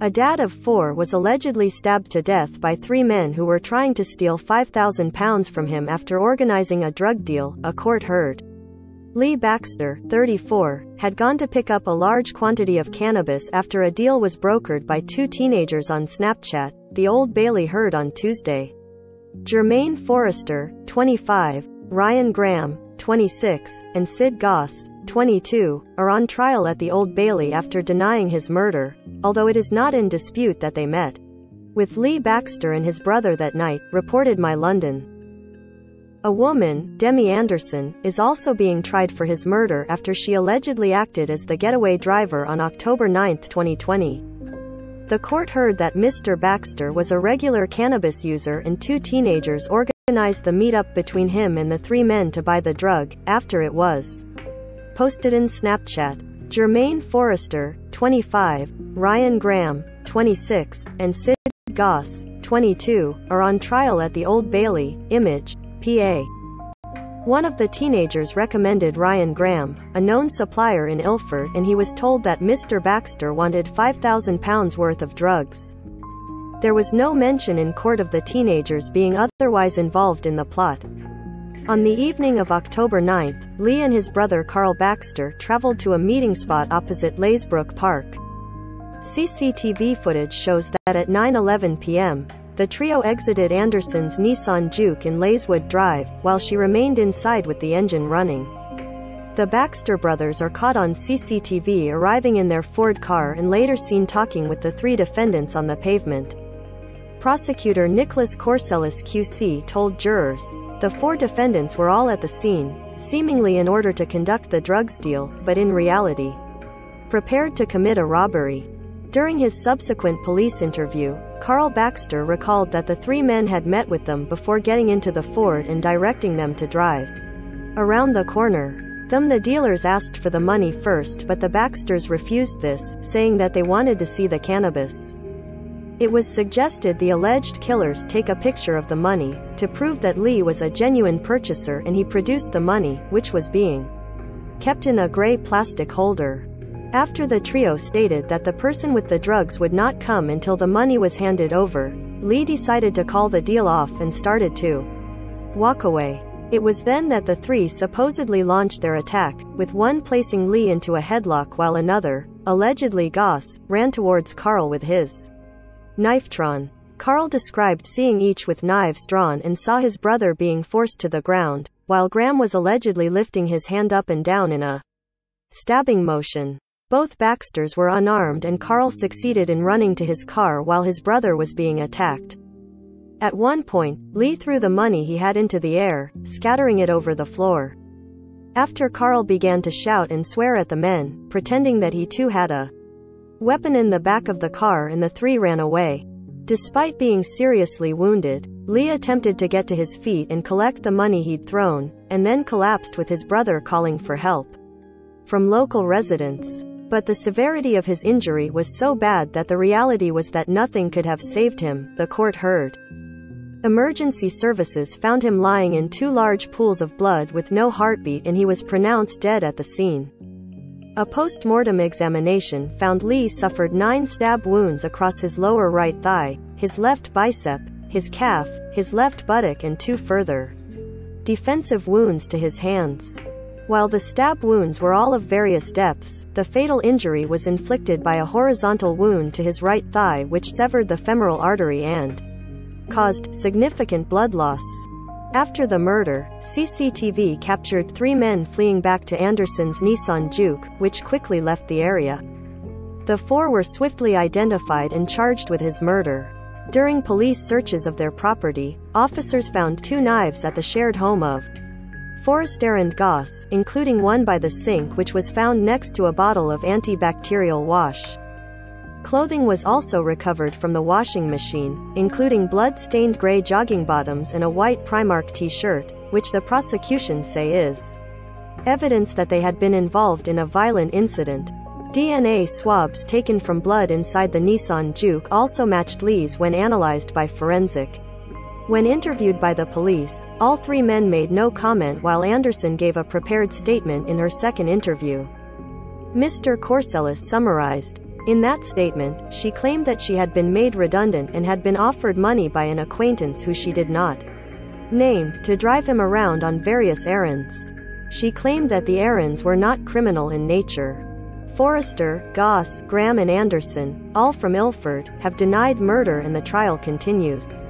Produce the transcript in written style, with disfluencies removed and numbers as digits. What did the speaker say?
A dad of 4 was allegedly stabbed to death by 3 men who were trying to steal £5,000 from him after organizing a drug deal, a court heard. Lee Baxter, 34, had gone to pick up a large quantity of cannabis after a deal was brokered by 2 teenagers on Snapchat, the Old Bailey heard on Tuesday. Jermaine Forrester, 25, Ryan Graham, 26, and Sid Goss, 22, are on trial at the Old Bailey after denying his murder, although it is not in dispute that they met with Lee Baxter and his brother that night, reported My London. A woman, Demi Anderson, is also being tried for his murder after she allegedly acted as the getaway driver on October 9, 2020. The court heard that Mr. Baxter was a regular cannabis user and 2 teenagers organized the meetup between him and the 3 men to buy the drug, after it was posted in Snapchat. Jermaine Forrester, 25, Ryan Graham, 26, and Sid Goss, 22, are on trial at the Old Bailey, Image, PA. One of the teenagers recommended Ryan Graham, a known supplier in Ilford, and he was told that Mr. Baxter wanted £5,000 worth of drugs. There was no mention in court of the teenagers being otherwise involved in the plot. On the evening of October 9, Lee and his brother Carl Baxter traveled to a meeting spot opposite Leysbrook Park. CCTV footage shows that at 9:11 p.m., the trio exited Anderson's Nissan Juke in Leyswood Drive, while she remained inside with the engine running. The Baxter brothers are caught on CCTV arriving in their Ford car and later seen talking with the 3 defendants on the pavement. Prosecutor Nicholas Corsellis QC told jurors, the 4 defendants were all at the scene, seemingly in order to conduct the drugs deal, but in reality, prepared to commit a robbery. During his subsequent police interview, Carl Baxter recalled that the 3 men had met with them before getting into the Ford and directing them to drive around the corner. The dealers asked for the money first, but the Baxters refused this, saying that they wanted to see the cannabis. It was suggested the alleged killers take a picture of the money, to prove that Lee was a genuine purchaser, and he produced the money, which was being kept in a gray plastic holder. After the trio stated that the person with the drugs would not come until the money was handed over, Lee decided to call the deal off and started to walk away. It was then that the 3 supposedly launched their attack, with one placing Lee into a headlock while another, allegedly Goss, ran towards Carl with his knife drawn. Carl described seeing each with knives drawn and saw his brother being forced to the ground, while Graham was allegedly lifting his hand up and down in a stabbing motion. Both Baxters were unarmed and Carl succeeded in running to his car while his brother was being attacked. At one point, Lee threw the money he had into the air, scattering it over the floor. After Carl began to shout and swear at the men, pretending that he too had a weapon in the back of the car, and the 3 ran away. Despite being seriously wounded, Lee attempted to get to his feet and collect the money he'd thrown, and then collapsed with his brother calling for help from local residents. But the severity of his injury was so bad that the reality was that nothing could have saved him, the court heard. Emergency services found him lying in 2 large pools of blood with no heartbeat, and he was pronounced dead at the scene. A post-mortem examination found Lee suffered 9 stab wounds across his lower right thigh, his left bicep, his calf, his left buttock, and 2 further defensive wounds to his hands. While the stab wounds were all of various depths, the fatal injury was inflicted by a horizontal wound to his right thigh which severed the femoral artery and caused significant blood loss. After the murder, CCTV captured 3 men fleeing back to Anderson's Nissan Juke, which quickly left the area. The 4 were swiftly identified and charged with his murder. During police searches of their property, officers found 2 knives at the shared home of Forrester and Goss, including one by the sink which was found next to a bottle of antibacterial wash. Clothing was also recovered from the washing machine, including blood-stained gray jogging bottoms and a white Primark t-shirt, which the prosecution say is evidence that they had been involved in a violent incident. DNA swabs taken from blood inside the Nissan Juke also matched Lee's when analyzed by forensic. When interviewed by the police, all 3 men made no comment, while Anderson gave a prepared statement in her second interview. Mr. Corsellis summarized, In that statement, she claimed that she had been made redundant and had been offered money by an acquaintance who she did not name, to drive him around on various errands. She claimed that the errands were not criminal in nature. Forrester, Goss, Graham and Anderson, all from Ilford, have denied murder and the trial continues.